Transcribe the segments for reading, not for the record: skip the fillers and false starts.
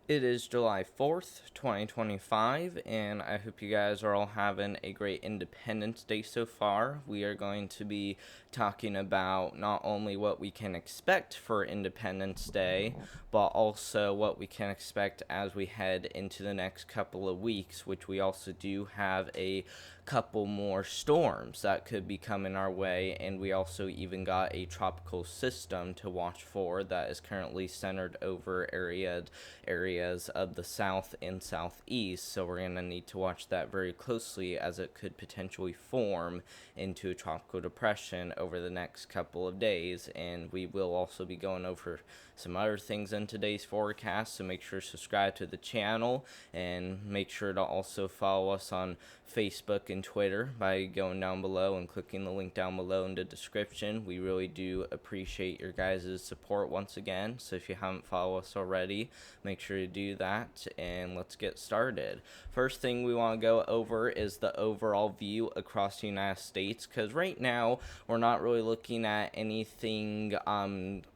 It is July 4th, 2025, and I hope you guys are all having a great Independence Day so far. We are going to be talking about not only what we can expect for Independence Day, but also what we can expect as we head into the next couple of weeks, which we also do have a couple more storms that could be coming our way, and we also even got a tropical system to watch for that is currently centered over areas of the south and southeast. So we're going to need to watch that very closely as it could potentially form into a tropical depression over the next couple of days. And we will also be going over some other things in today's forecast, so make sure to subscribe to the channel and make sure to also follow us on Facebook and Twitter by going down below and clicking the link down below in the description. We really do appreciate your guys' support once again, so if you haven't followed us already, make sure to do that, and let's get started. First thing we want to go over is the overall view across the United States, because right now we're not really looking at anything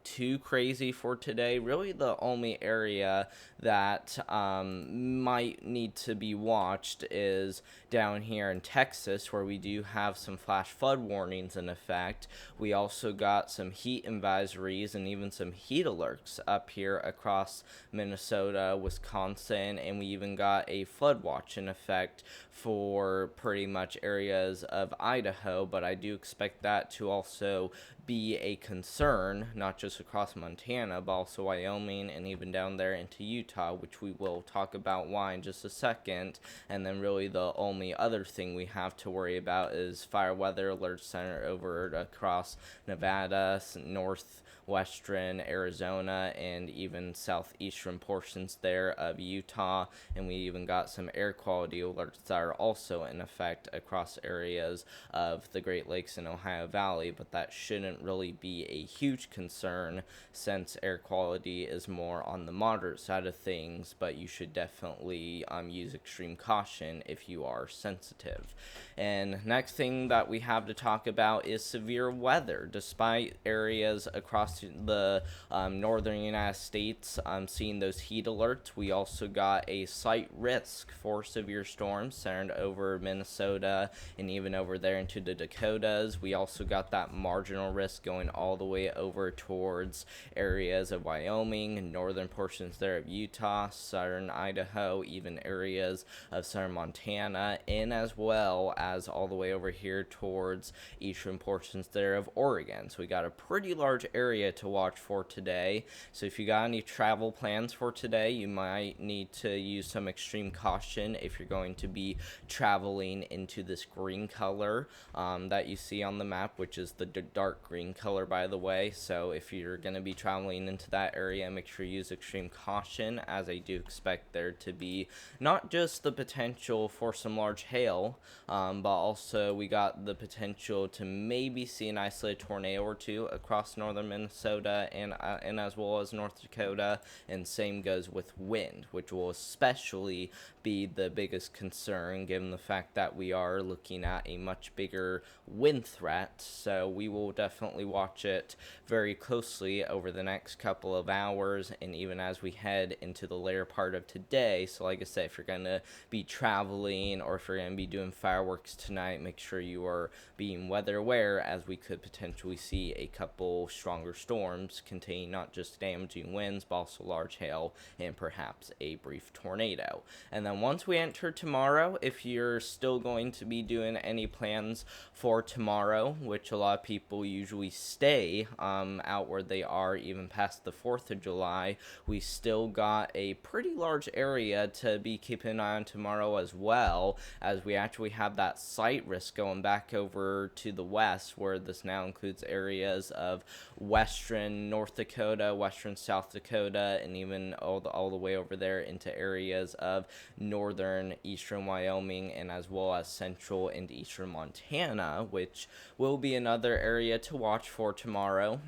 too crazy for today. Really the only area that might need to be watched is down here in Texas, where we do have some flash flood warnings in effect. We also got some heat advisories and even some heat alerts up here across Minnesota, Wisconsin, and we even got a flood watch in effect for pretty much areas of Idaho. But I do expect that to also be a concern, not just across Montana, but also Wyoming and even down there into Utah, which we will talk about why in just a second. And then really the only other thing we have to worry about is fire weather alerts centered over across Nevada, northwestern Arizona, and even southeastern portions there of Utah. And we even got some air quality alerts that are also in effect across areas of the Great Lakes and Ohio Valley, but that shouldn't really be a huge concern since air quality is more on the moderate side of things, but you should definitely use extreme caution if you are sensitive. And next thing that we have to talk about is severe weather. Despite areas across the northern United States seeing those heat alerts, we also got a slight risk for severe storms centered over Minnesota and even over there into the Dakotas. We also got that marginal risk going all the way over towards areas of Wyoming and northern portions there of Utah, southern Idaho, even areas of southern Montana, and as well as all the way over here towards eastern portions there of Oregon. So we got a pretty large area to watch for today. So if you got any travel plans for today, you might need to use some extreme caution if you're going to be traveling into this green color that you see on the map, which is the dark green color, by the way. So if you're going to be traveling into that area, make sure you use extreme caution, as I do expect there to be not just the potential for some large hail, but also we got the potential to maybe see an isolated tornado or two across northern Minnesota and as well as North Dakota. And same goes with wind, which will especially be the biggest concern given the fact that we are looking at a much bigger wind threat. So we will definitely watch it very closely over the next couple of hours and even as we head into the later part of today. So like I said, if you're going to be traveling or if you're going to be doing fireworks tonight, make sure you are being weather aware, as we could potentially see a couple stronger storms containing not just damaging winds but also large hail and perhaps a brief tornado. And then once we enter tomorrow, if you're still going to be doing any plans for tomorrow, which a lot of people usually stay out where they are even past the 4th of July, we still got a pretty large area to be keeping an eye on tomorrow, as well as we actually have that slight risk going back over to the west, where this now includes areas of western North Dakota, western South Dakota, and even all the way over there into areas of northern eastern Wyoming, and as well as central and eastern Montana, which will be another area to watch for tomorrow.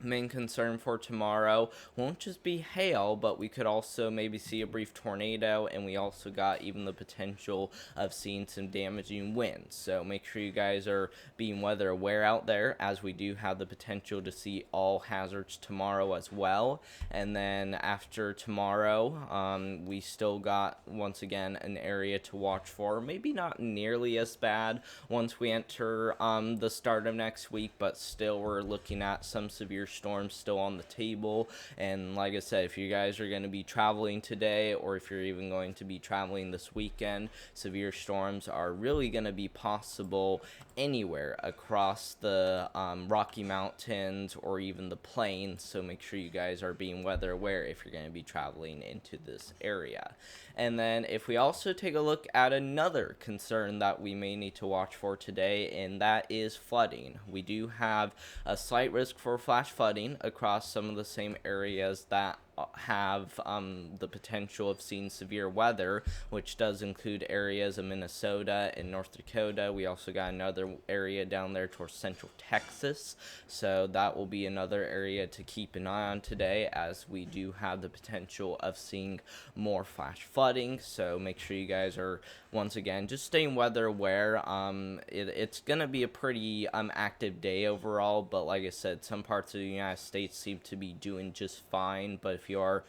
Main concern for tomorrow won't just be hail, but we could also maybe see a brief tornado, and we also got even the potential of seeing some damaging winds. So make sure you guys are being weather aware out there, as we do have the potential to see all hazards tomorrow as well. And then after tomorrow, we still got, once again, an area to watch for. Maybe not nearly as bad once we enter the start of next week, but still we're looking at some severe storms still on the table. And like I said, if you guys are going to be traveling today, or if you're even going to be traveling this weekend, severe storms are really going to be possible anywhere across the Rocky Mountains or even the plains. So make sure you guys are being weather aware if you're going to be traveling into this area. And then if we also take a look at another concern that we may need to watch for today, and that is flooding. We do have a slight risk for flash flooding across some of the same areas that have the potential of seeing severe weather, which does include areas of Minnesota and North Dakota. We also got another area down there towards central Texas, so that will be another area to keep an eye on today, as we do have the potential of seeing more flash flooding. So make sure you guys are, once again, just staying weather aware. It's gonna be a pretty active day overall, but like I said, some parts of the United States seem to be doing just fine. But if you are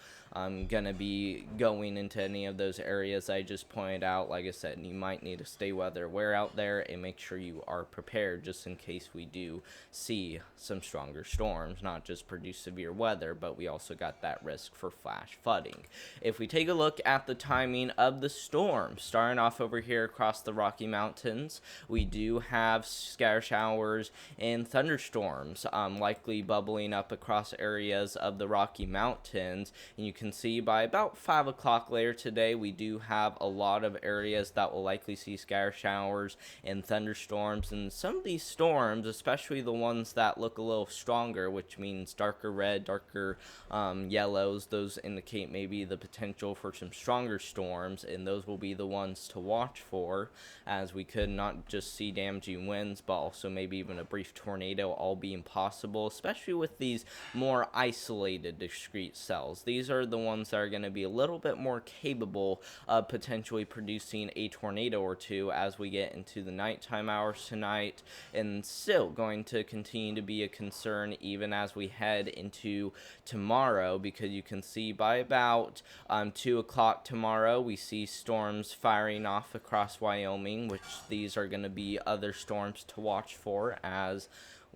gonna be going into any of those areas I just pointed out, like I said, you might need to stay weather aware out there and make sure you are prepared, just in case we do see some stronger storms, not just produce severe weather, but we also got that risk for flash flooding. If we take a look at the timing of the storm, starting off over here across the Rocky Mountains, we do have scatter showers and thunderstorms likely bubbling up across areas of the Rocky Mountains. And you can see by about 5 o'clock later today, we do have a lot of areas that will likely see scatter showers and thunderstorms. And some of these storms, especially the ones that look a little stronger, which means darker red, darker yellows, those indicate maybe the potential for some stronger storms, and those will be the ones to watch for, as we could not just see damaging winds, but also maybe even a brief tornado all being possible, especially with these more isolated discrete cells. These are the ones that are going to be a little bit more capable of potentially producing a tornado or two as we get into the nighttime hours tonight, and still going to continue to be a concern even as we head into tomorrow, because you can see by about 2 o'clock tomorrow, we see storms firing off across Wyoming, which these are going to be other storms to watch for, as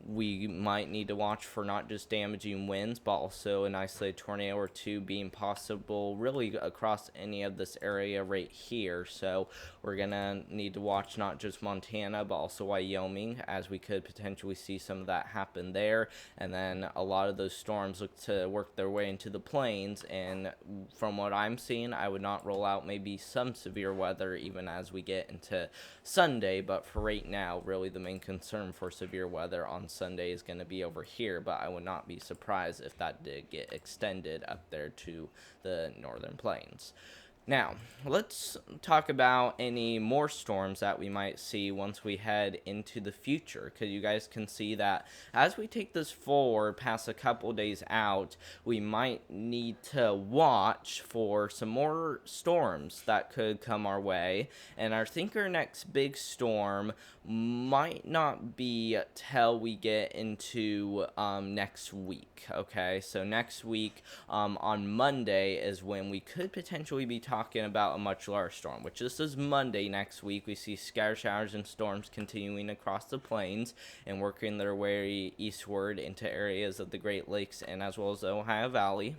we might need to watch for not just damaging winds, but also an isolated tornado or two being possible really across any of this area right here. So we're going to need to watch not just Montana, but also Wyoming, as we could potentially see some of that happen there. And then a lot of those storms look to work their way into the plains. And from what I'm seeing, I would not rule out maybe some severe weather even as we get into Sunday. But for right now, really the main concern for severe weather on Sunday is going to be over here, but I would not be surprised if that did get extended up there to the northern plains. Now, let's talk about any more storms that we might see once we head into the future, because you guys can see that as we take this forward past a couple days out, we might need to watch for some more storms that could come our way. And I think our next big storm might not be till we get into next week. Okay, so next week on Monday is when we could potentially be talking about a much larger storm, which this is Monday next week. We see scatter showers and storms continuing across the plains and working their way eastward into areas of the Great Lakes and as well as the Ohio Valley.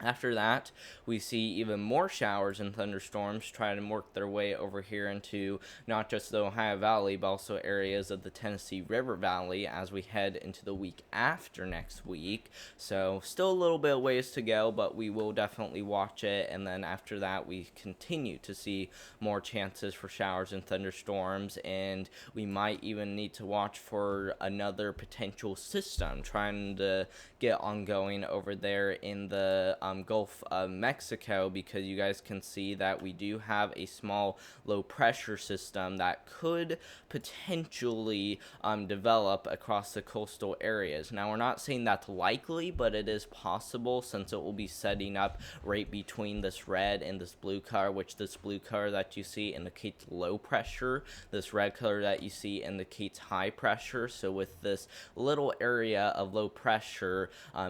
After that, we see even more showers and thunderstorms trying to work their way over here into not just the Ohio Valley, but also areas of the Tennessee River Valley as we head into the week after next week. So still a little bit of ways to go, but we will definitely watch it. And then after that, we continue to see more chances for showers and thunderstorms, and we might even need to watch for another potential system trying to get ongoing over there in the Gulf of Mexico, because you guys can see that we do have a small low pressure system that could potentially develop across the coastal areas. Now, we're not saying that's likely, but it is possible, since it will be setting up right between this red and this blue color, which this blue color that you see indicates low pressure. This red color that you see indicates high pressure. So with this little area of low pressure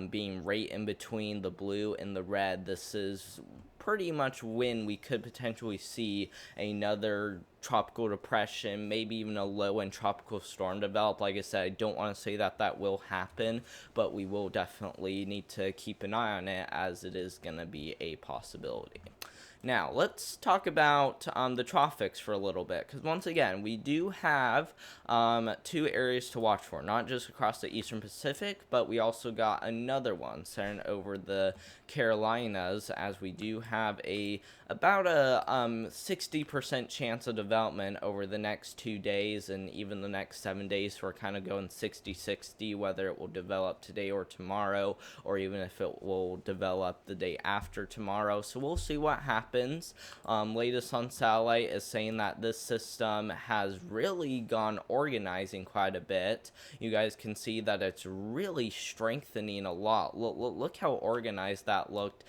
being right in between the blue and the red, this is pretty much when we could potentially see another tropical depression, maybe even a low-end tropical storm develop. Like I said, I don't want to say that that will happen, but we will definitely need to keep an eye on it, as it is going to be a possibility. Now, let's talk about the tropics for a little bit, because once again, we do have two areas to watch for, not just across the eastern Pacific, but we also got another one centered over the Carolinas, as we do have about a 60% chance of development over the next 2 days and even the next 7 days. So we're kind of going 60-60, whether it will develop today or tomorrow, or even if it will develop the day after tomorrow. So we'll see what happens. Latest on satellite is saying that this system has really gone organizing quite a bit. You guys can see that it's really strengthening a lot. Look how organized that looked.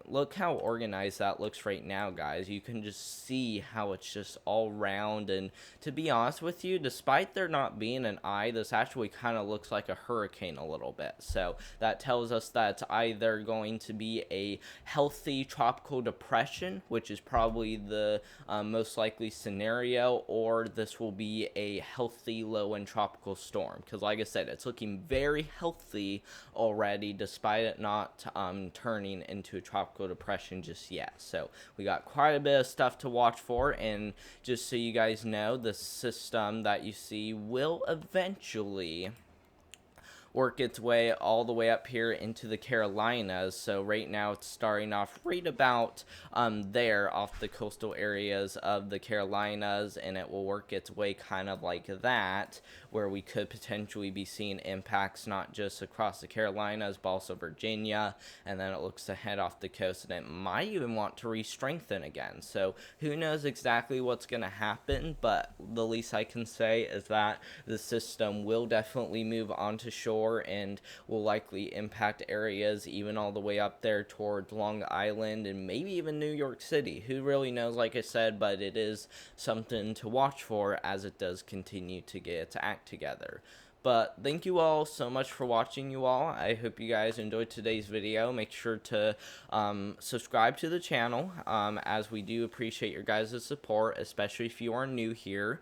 Look how organized that looks right now, guys. You can just see how it's just all round, and to be honest with you, despite there not being an eye, this actually kind of looks like a hurricane a little bit. So that tells us that it's either going to be a healthy tropical depression, which is probably the most likely scenario, or this will be a healthy low-end tropical storm, because like I said, it's looking very healthy already, despite it not turning into a tropical depression just yet. So we got quite a bit of stuff to watch for, and just so you guys know, the system that you see will eventually work its way all the way up here into the Carolinas. So right now it's starting off right about there off the coastal areas of the Carolinas, and it will work its way kind of like that, where we could potentially be seeing impacts not just across the Carolinas, but also Virginia, and then it looks to head off the coast, and it might even want to re-strengthen again. So who knows exactly what's going to happen, but the least I can say is that the system will definitely move onto shore and will likely impact areas even all the way up there towards Long Island and maybe even New York City. Who really knows, like I said, but it is something to watch for as it does continue to get its act together. But thank you all so much for watching, you all. I hope you guys enjoyed today's video. Make sure to subscribe to the channel, as we do appreciate your guys' support, especially if you are new here.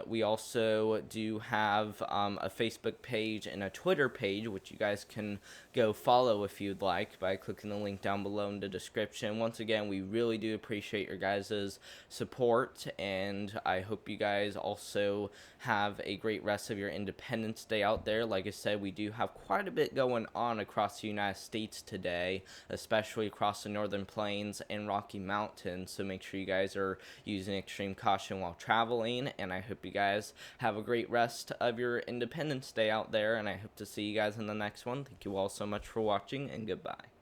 We also do have a Facebook page and a Twitter page, which you guys can go follow if you'd like by clicking the link down below in the description. Once again, we really do appreciate your guys' support, and I hope you guys also have a great rest of your Independence Day out there. Like I said, we do have quite a bit going on across the United States today, especially across the Northern Plains and Rocky Mountains, so make sure you guys are using extreme caution while traveling, and I hope you guys have a great rest of your Independence Day out there, and I hope to see you guys in the next one. Thank you all so much for watching, and goodbye.